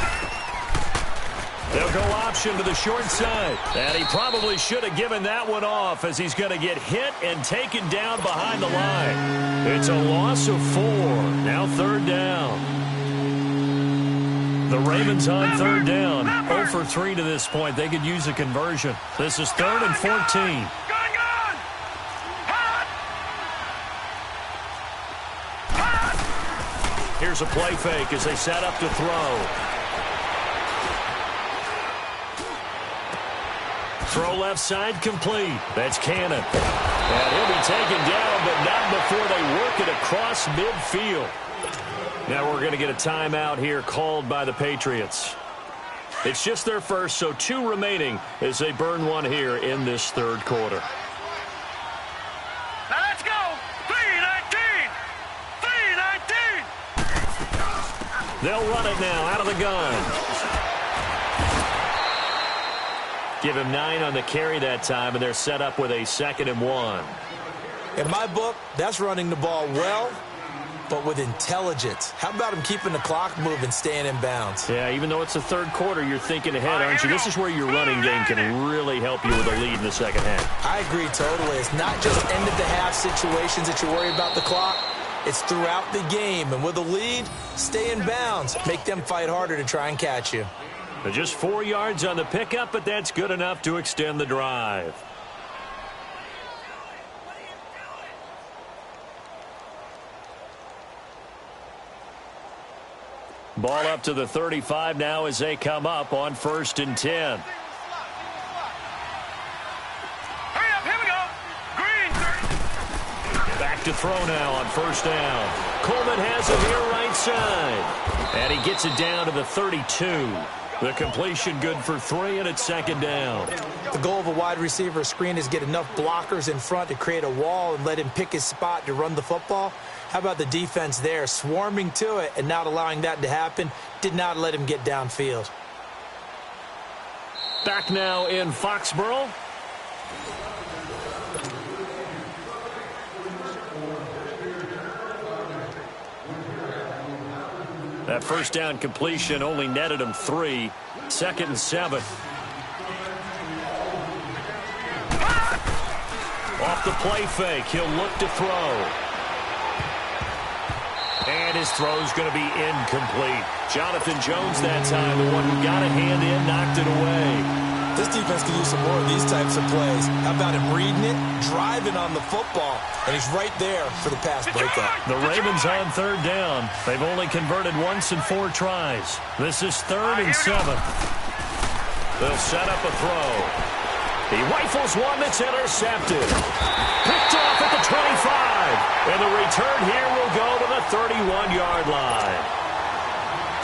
They'll go option to the short side. And he probably should have given that one off as he's going to get hit and taken down behind the line. It's a loss of 4. Now 3rd down. The Ravens on 3rd down. 0 for 3 to this point. They could use a conversion. This is 3rd and 14. Here's a play fake as they set up to throw. Throw left side complete. That's Cannon. And he'll be taken down, but not before they work it across midfield. Now we're going to get a timeout here called by the Patriots. It's just their first, so 2 remaining as they burn one here in this 3rd quarter. Now let's go. 3-19. 3-19. They'll run it now out of the gun. Give him 9 on the carry that time, and they're set up with a 2nd and 1. In my book, that's running the ball well, but with intelligence. How about him keeping the clock moving, staying in bounds? Yeah, even though it's the 3rd quarter, you're thinking ahead, aren't you? This is where your running game can really help you with a lead in the 2nd half. I agree totally. It's not just end-of-the-half situations that you worry about the clock. It's throughout the game. And with a lead, stay in bounds. Make them fight harder to try and catch you. Just 4 yards on the pickup, but that's good enough to extend the drive. Ball up to the 35 now as they come up on 1st and 10. Hurry up, here we go. Green. Back to throw now on 1st down. Coleman has it here right side. And he gets it down to the 32. The completion good for 3, and it's 2nd down. The goal of a wide receiver screen is get enough blockers in front to create a wall and let him pick his spot to run the football. How about the defense there, swarming to it and not allowing that to happen? Did not let him get downfield. Back now in Foxborough. That 1st down completion only netted him 3. 2nd and 7. Off the play fake, he'll look to throw. And his throw's going to be incomplete. Jonathan Jones that time, the one who got a hand in, knocked it away. This defense can use some more of these types of plays. How about him reading it, driving on the football, and he's right there for the pass breakup. The Ravens on 3rd down. They've only converted once in 4 tries. This is 3rd and 7. They'll set up a throw. He rifles one that's intercepted. Picked off at the 25. And the return here will go to the 31-yard line.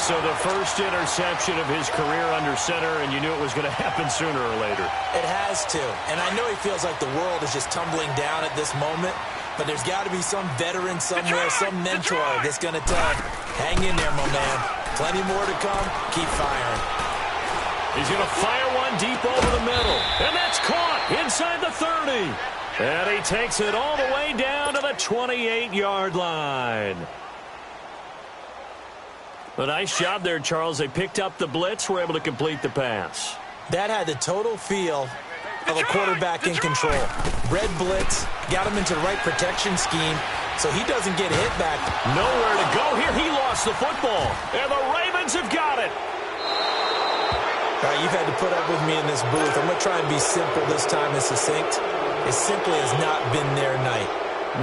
So the first interception of his career under center, and you knew it was going to happen sooner or later. It has to. And I know he feels like the world is just tumbling down at this moment, but there's got to be some veteran somewhere, some mentor that's going to tell him, hang in there, my man. Plenty more to come. Keep firing. He's going to fire one deep over the middle. And that's caught inside the 30. And he takes it all the way down to the 28-yard line. A nice job there, Charles. They picked up the blitz, were able to complete the pass. That had the total feel of a quarterback in control. Red blitz, got him into the right protection scheme, so he doesn't get hit back. Nowhere to go here. He lost the football. And the Ravens have got it. All right, you've had to put up with me in this booth. I'm going to try and be simple this time and succinct. It simply has not been their night.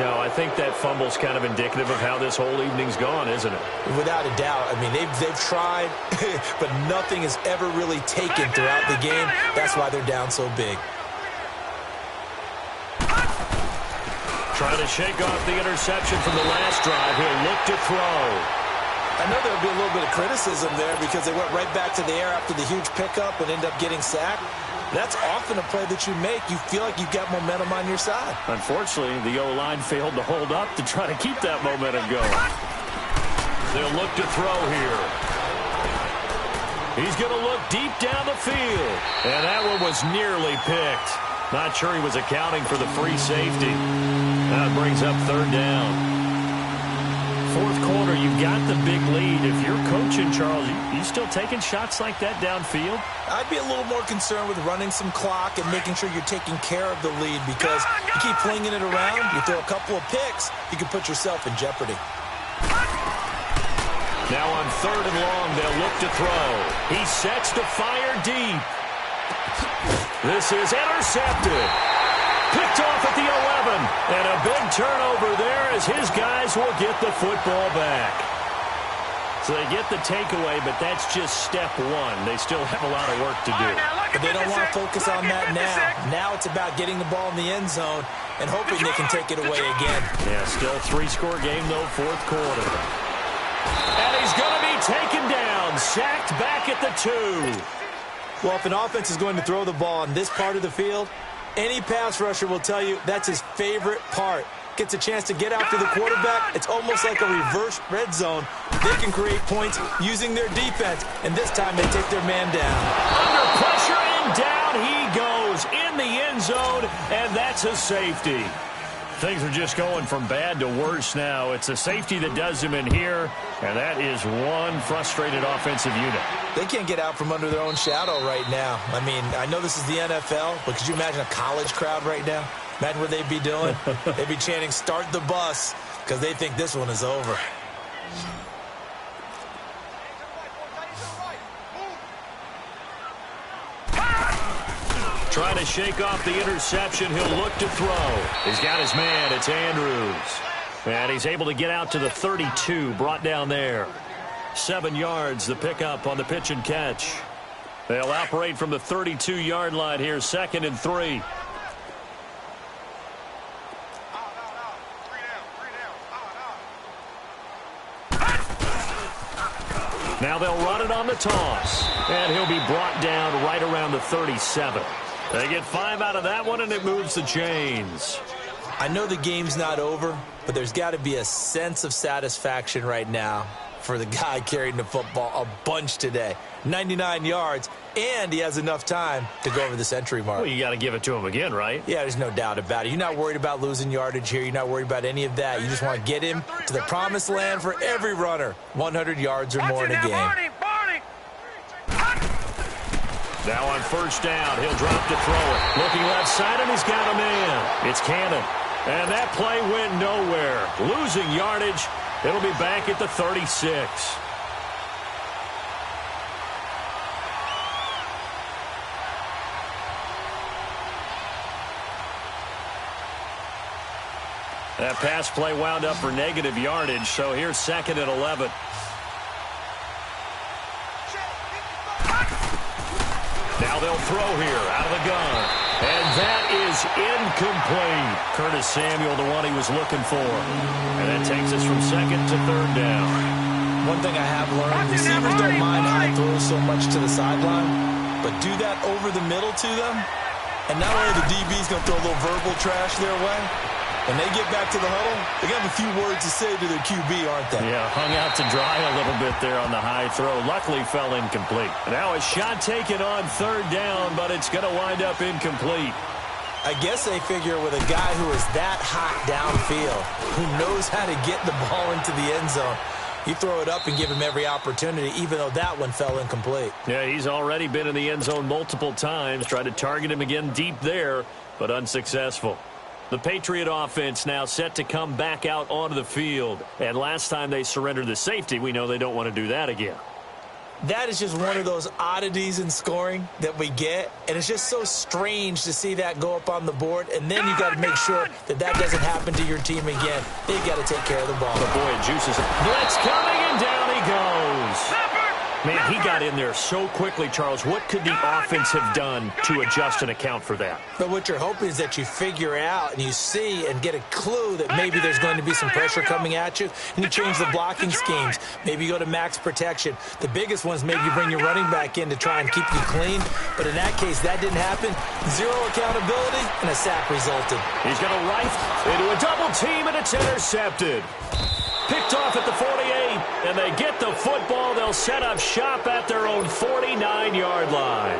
No, I think that fumble's kind of indicative of how this whole evening's gone, isn't it? Without a doubt. I mean, they've tried, but nothing has ever really taken throughout the game. That's why they're down so big. Trying to shake off the interception from the last drive. He'll look to throw. I know there'll be a little bit of criticism there because they went right back to the air after the huge pickup and ended up getting sacked. That's often a play that you make. You feel like you've got momentum on your side. Unfortunately, the O-line failed to hold up to try to keep that momentum going. They'll look to throw here. He's going to look deep down the field. And that one was nearly picked. Not sure he was accounting for the free safety. That brings up third down. Fourth quarter, you've got the big lead. If you're coaching, Charles, you still taking shots like that downfield? I'd be a little more concerned with running some clock and making sure you're taking care of the lead because you keep flinging it around, you throw a couple of picks, you can put yourself in jeopardy. Now on third and long, they'll look to throw. He sets to fire deep. This is intercepted. Picked off at the 11. And a big turnover there as his guys will get the football back. So they get the takeaway, but that's just step one. They still have a lot of work to do. But they don't want to focus on that now. Now it's about getting the ball in the end zone and hoping they can take it away again. Yeah, still three-score game, though, fourth quarter. And he's going to be taken down, sacked back at the 2. Well, if an offense is going to throw the ball on this part of the field, any pass rusher will tell you that's his favorite part. Gets a chance to get after the quarterback. It's almost like a reverse red zone. They can create points using their defense, and this time they take their man down. Under pressure, and down he goes in the end zone, and that's a safety. Things are just going from bad to worse now. It's a safety that does him in here, and that is one frustrated offensive unit. They can't get out from under their own shadow right now. I mean, I know this is the NFL, but could you imagine a college crowd right now? Imagine what they'd be doing. They'd be chanting, "Start the bus," because they think this one is over. Trying to shake off the interception. He'll look to throw. He's got his man. It's Andrews. And he's able to get out to the 32. Brought down there. 7 yards, the pickup on the pitch and catch. They'll operate from the 32-yard line here. 2nd and 3. Now they'll run it on the toss. And he'll be brought down right around the 37. They get 5 out of that one, and it moves the chains. I know the game's not over, but there's got to be a sense of satisfaction right now for the guy carrying the football a bunch today. 99 yards, and he has enough time to go over the century mark. Well, you got to give it to him again, right? Yeah, there's no doubt about it. You're not worried about losing yardage here. You're not worried about any of that. You just want to get him to the promised land for every runner. 100 yards or more in a game. Now on first down, he'll drop to throw it. Looking left side, and he's got a man. It's Cannon. And that play went nowhere. Losing yardage. It'll be back at the 36. That pass play wound up for negative yardage, so here's 2nd and 11. Now they'll throw here out of the gun. And is incomplete. Curtis Samuel, the one he was looking for. And that takes us from second to third down. One thing I have learned, receivers don't mind high throws so much to the sideline, but do that over the middle to them, and not only the DB's going to throw a little verbal trash their way, when they get back to the huddle, they're going to have a few words to say to their QB, aren't they? Yeah, hung out to dry a little bit there on the high throw. Luckily fell incomplete. Now a shot taken on third down, but it's going to wind up incomplete. I guess they figure with a guy who is that hot downfield, who knows how to get the ball into the end zone, you throw it up and give him every opportunity, even though that one fell incomplete. Yeah, he's already been in the end zone multiple times. Tried to target him again deep there, but unsuccessful. The Patriot offense now set to come back out onto the field. And last time they surrendered the safety, we know they don't want to do that again. That is just one of those oddities in scoring that we get, and it's just so strange to see that go up on the board, and then you got to make sure that that doesn't happen to your team again. They got to take care of the ball. But boy, it juices it. Blitz coming, and down he goes. Man, he got in there so quickly, Charles. What could the offense have done to adjust and account for that? But what you're hoping is that you figure out and you see and get a clue that maybe there's going to be some pressure coming at you, and you change the blocking schemes. Maybe you go to max protection. The biggest one is maybe you bring your running back in to try and keep you clean. But in that case, that didn't happen. Zero accountability, and a sack resulted. He's going to rifle into a double team, and it's intercepted. Picked off at the 48, and they get the football. They'll set up shop at their own 49-yard line.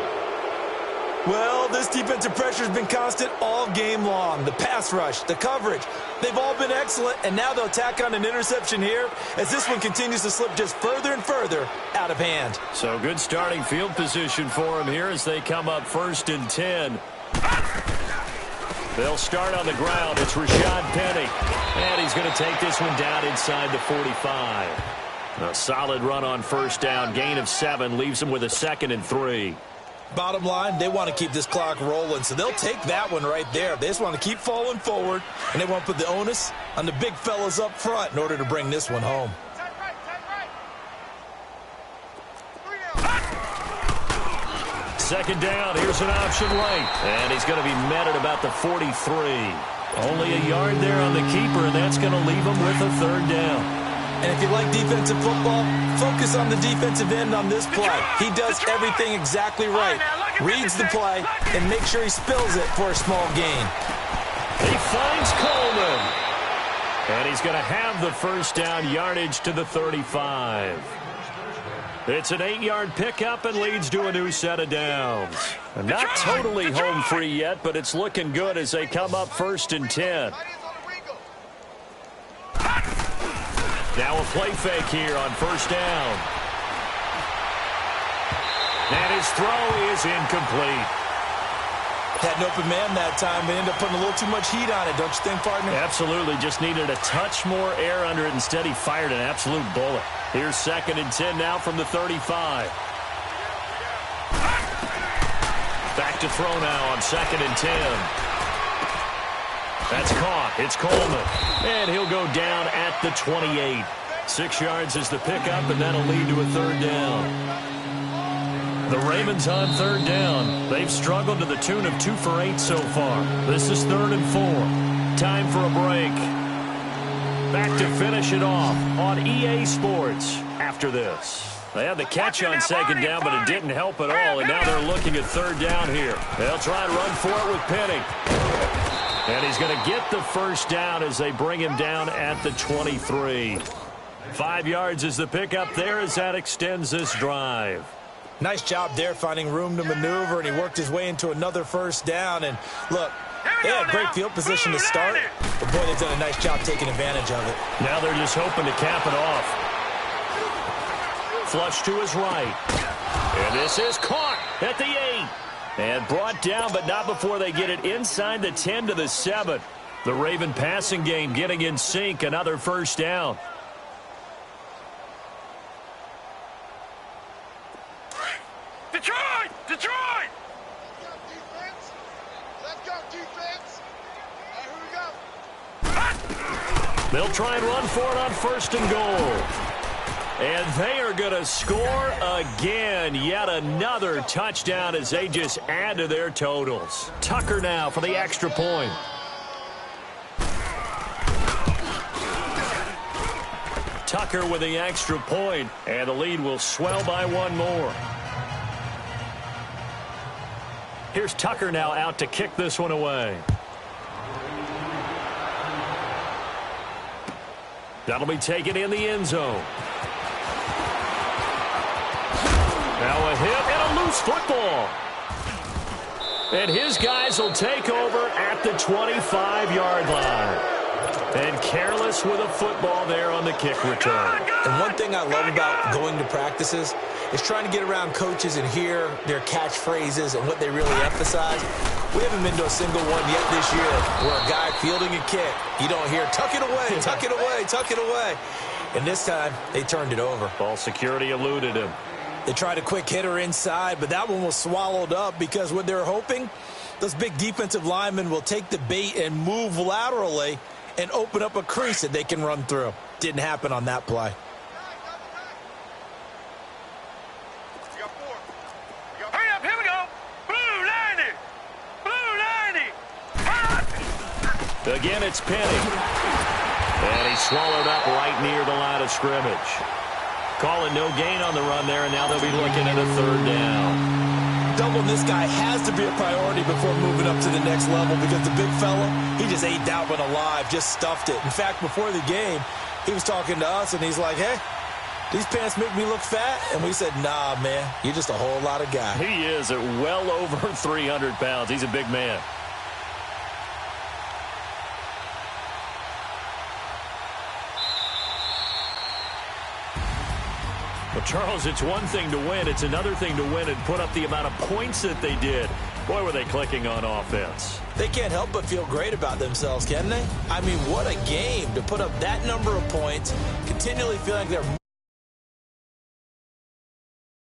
Well, this defensive pressure has been constant all game long. The pass rush, the coverage, they've all been excellent, and now they'll tack on an interception here as this one continues to slip just further and further out of hand. So good starting field position for them here as they come up 1st and 10. They'll start on the ground. It's Rashad Penny. And he's going to take this one down inside the 45. A solid run on 1st down. Gain of 7 leaves them with a 2nd and 3. Bottom line, they want to keep this clock rolling, so they'll take that one right there. They just want to keep falling forward, and they want to put the onus on the big fellas up front in order to bring this one home. Second down, here's an option late. And he's going to be met at about the 43. Only a yard there on the keeper, and that's going to leave him with a 3rd down. And if you like defensive football, focus on the defensive end on this play. He does everything exactly right. Reads the play and makes sure he spills it for a small gain. He finds Coleman. And he's going to have the 1st down, yardage to the 35. It's an 8-yard pickup and leads to a new set of downs. Not totally home free yet, but it's looking good as they come up 1st and 10. Now a play fake here on 1st down. And his throw is incomplete. Had an open man that time, but ended up putting a little too much heat on it, don't you think, partner? Absolutely. Just needed a touch more air under it. Instead, he fired an absolute bullet. Here's 2nd and 10 now from the 35. Back to throw now on 2nd and 10. That's caught. It's Coleman. And he'll go down at the 28. 6 yards is the pickup, and that'll lead to a 3rd down. The Ravens on 3rd down. They've struggled to the tune of 2 for 8 so far. This is 3rd and 4. Time for a break. Back to finish it off on EA Sports after this. They had the catch on 2nd down, but it didn't help at all, and now they're looking at 3rd down here. They'll try and run for it with Penny. And he's going to get the 1st down as they bring him down at the 23. 5 yards is the pickup there as that extends this drive. Nice job there finding room to maneuver, and he worked his way into another 1st down. And look, they had great field position to start, but boy, they've done a nice job taking advantage of it. Now they're just hoping to cap it off. Flush to his right. And this is caught at the 8. And brought down, but not before they get it inside the 10 to the 7. The Raven passing game getting in sync, another 1st down. Detroit! Detroit! Let's go, defense! All right, here we go. They'll try and run for it on 1st and goal. And they are going to score again. Yet another touchdown as they just add to their totals. Tucker now for the extra point. Tucker with the extra point, and the lead will swell by one more. Here's Tucker now out to kick this one away. That'll be taken in the end zone. Now a hit and a loose football. And his guys will take over at the 25-yard line. And careless with a football there on the kick return. And one thing I love about going to practices is trying to get around coaches and hear their catchphrases and what they really emphasize. We haven't been to a single one yet this year where a guy fielding a kick, you don't hear, tuck it away, tuck it away, tuck it away. And this time, they turned it over. Ball security eluded him. They tried a quick hitter inside, but that one was swallowed up because what they're hoping, those big defensive linemen will take the bait and move laterally and open up a crease that they can run through. Didn't happen on that play. Hurry up, here we go. Blue 90. Blue 90. Again, it's Penny. And he's swallowed up right near the line of scrimmage. Calling no gain on the run there, and now they'll be looking at a third down. Doubling this guy has to be a priority before moving up to the next level because the big fella, he just ate that one alive, just stuffed it. In fact, before the game, he was talking to us, and he's like, hey, these pants make me look fat? And we said, nah, man, you're just a whole lot of guy. He is at well over 300 pounds. He's a big man. Well, Charles, it's one thing to win. It's another thing to win and put up the amount of points that they did. Boy, were they clicking on offense. They can't help but feel great about themselves, can they? I mean, what a game to put up that number of points, continually feeling like they're